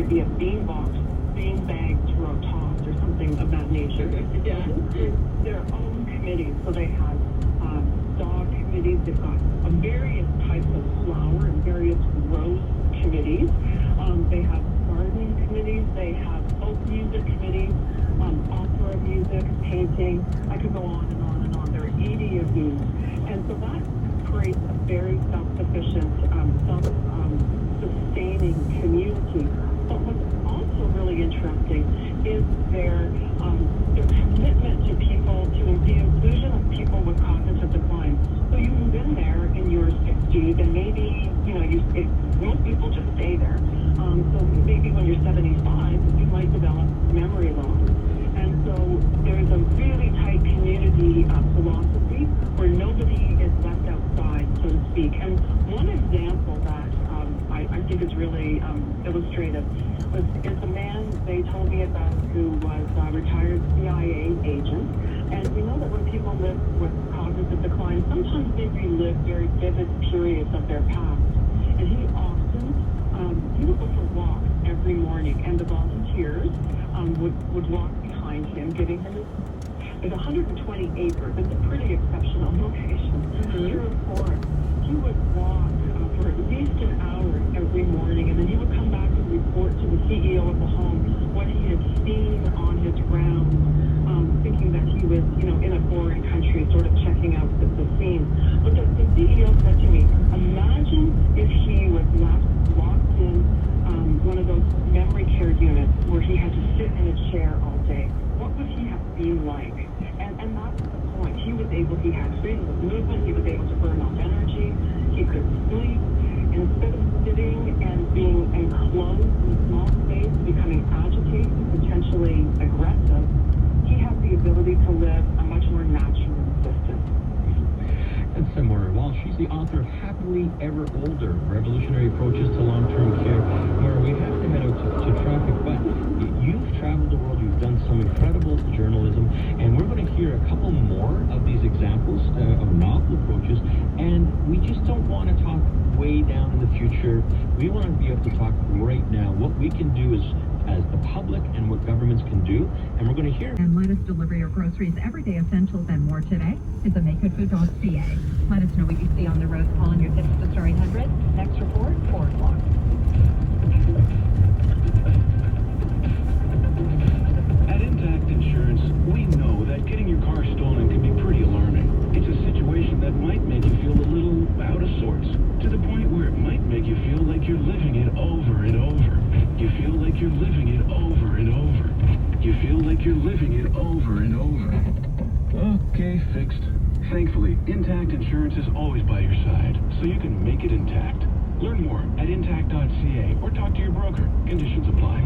might be a beanbag throw toss or something of that nature. Yeah. Their own committees, so they have dog committees, they've got various types of flower and various rose committees. They have gardening committees, they have folk music committees, opera music, painting. I could go on and on and on. There are 80 of these. And so that creates a very self-sufficient, self-sustaining community. But what's also really interesting is their commitment to people, to the inclusion of people with cognitive decline. So you move in there in your 60s, and maybe, most people just stay there. So maybe when you're 75, you might develop memory loss. And so there's a really tight community philosophy where nobody is left outside, so to speak. And one example that I think is really illustrative is a man they told me about who was a retired CIA agent. And we know that when people live with cognitive decline, sometimes they relive very vivid periods of their past. And he often, he would go for walks every morning, and the volunteers would walk behind him, giving him it's 120 acres. It's a pretty exceptional location. Here in Forest, he would walk for at least an hour every morning, and then he would come back and report to the CEO of the home what he had seen on his rounds, thinking that he was, in a foreign country, sort of checking out the scene. But the CEO said to me, imagine if he was locked in one of those memory care units where he had to sit in a chair all day. What would he have been like? And that's the point. He had freedom of movement. He was able to burn off energy. He could sleep. Instead of sitting and being enclosed in a small space, becoming agitated, potentially aggressive, he had the ability to live a much more natural existence. That's Maura Walsh. She's the author of Happily Ever Older, Revolutionary Approaches to Long-Term Care. Maura, we have to head out to traffic, but you've traveled the world, you've done some incredible journalism, and we're going to hear a couple more of these examples of novel approaches, and we just don't want to talk way down in the future. We want to be able to talk right now what we can do as the public and what governments can do, and we're going to hear. And let us deliver your groceries, everyday essentials, and more today is a makegoodfood.ca. Let us know what you see on the road. Calling your tickets to Star 800. Next report, 4 o'clock. At Intact Insurance, we know that getting your car stolen can be pretty alarming. It's a situation that might make you feel a little out of sorts, to the point where it might make you feel like you're living it over and over. You feel like you're living it over and over. You feel like you're living it over and over. Okay, fixed. Thankfully, Intact Insurance is always by your side, so you can make it intact. Learn more at intact.ca or talk to your broker. Conditions apply.